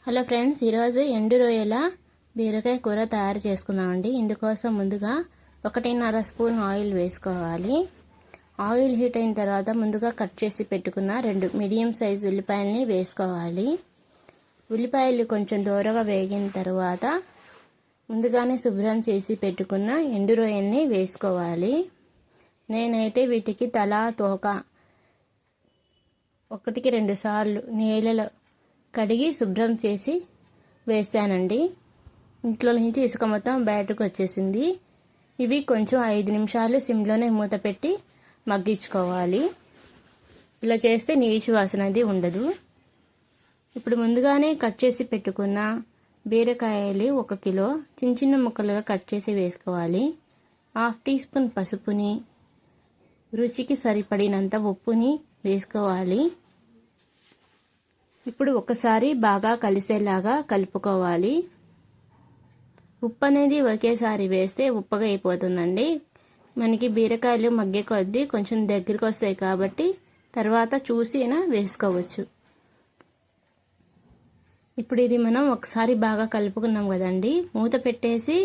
Hello friends, ఈరోజు ఎండు రొయ్యల బీరకాయ కూర తయారు చేసుకుందామండి. ఇందుకోసం ముందుగా 1.5 స్పూన్ ఆయిల్ వేసుకోవాలి. ఆయిల్ హీట్ అయిన తర్వాత ముందుగా కట్ చేసి పెట్టుకున్న 2 మీడియం సైజ్ ఉల్లిపాయలని వేసుకోవాలి. ఉల్లిపాయలు కొంచెం దూరగా వేగిన తర్వాత ముందుగానే శుభ్రం చేసి పెట్టుకున్న ఎండు రొయ్యల్ని వేసుకోవాలి. నేనైతే వీటికి తల తోక 1-2 సార్లు నీళ్ళలో కడిగి శుభ్రం చేసి వేసానండి. ఇంట్లో నుంచి ఇసుక మొత్తం బయటకు వచ్చేసింది. ఇవి కొంచెం 5 నిమిషాలు సిమ్లోనే మూత పెట్టి మగ్గించుకోవాలి. ఇలా చేస్తే నీచు వాసన అది ఉండదు. ఇప్పుడు ముందుగానే కట్ చేసి పెట్టుకున్న బీరకాయలు 1 కిలో చిన్న చిన్న ముక్కలుగా కట్ చేసి వేసుకోవాలి. 1/2 టీ స్పూన్ పసుపుని, రుచికి సరిపడినంత ఉప్పుని వేసుకోవాలి. ఇప్పుడు ఒకసారి బాగా కలిసేలాగా కలుపుకోవాలి. ఉప్పు అనేది ఒకేసారి వేస్తే ఉప్పగా అయిపోతుందండి. మనకి బీరకాయలు మగ్గే కొద్దీ కొంచెం దగ్గరికి వస్తాయి కాబట్టి తర్వాత చూసినా వేసుకోవచ్చు. ఇప్పుడు ఇది మనం ఒకసారి బాగా కలుపుకున్నాం కదండి. మూత పెట్టేసి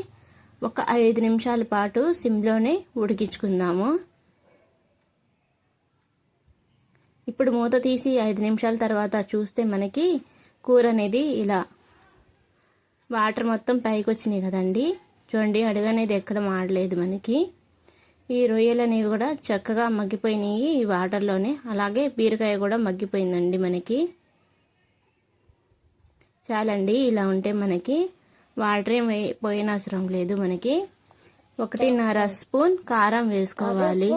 ఒక 5 నిమిషాల పాటు సిమ్లోనే ఉడికించుకుందాము. ఇప్పుడు మూత తీసి 5 నిమిషాల తర్వాత చూస్తే మనకి కూర అనేది ఇలా వాటర్ మొత్తం పైకి వచ్చినాయి కదండి. చూడండి, అడుగు అనేది ఎక్కడ మాడలేదు మనకి. ఈ రొయ్యలు అనేవి కూడా చక్కగా మగ్గిపోయినాయి ఈ వాటర్లోనే. అలాగే బీరకాయ కూడా మగ్గిపోయిందండి మనకి. చాలండి, ఇలా ఉంటే మనకి వాటర్ ఏం పోయిన అవసరం లేదు. మనకి 1.5 స్పూన్ కారం వేసుకోవాలి.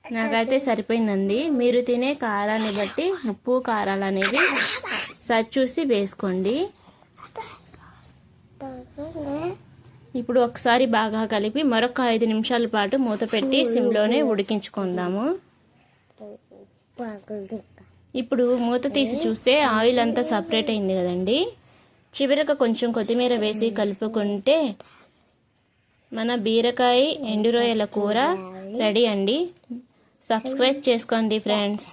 నాకైతే సరిపోయిందండి. మీరు తినే కారాన్ని బట్టి ఉప్పు కారాలు అనేది సరి చూసి వేసుకోండి. ఇప్పుడు ఒకసారి బాగా కలిపి మరొక 5 నిమిషాల పాటు మూత పెట్టి సిమ్లోనే ఉడికించుకుందాము. ఇప్పుడు మూత తీసి చూస్తే ఆయిల్ అంతా సపరేట్ అయింది కదండి. చివరికి కొంచెం కొత్తిమీర వేసి కలుపుకుంటే మన బీరకాయ ఎండు రొయ్యల కూర రెడీ అండి. సబ్స్క్రైబ్ చేసుకోండి ఫ్రెండ్స్.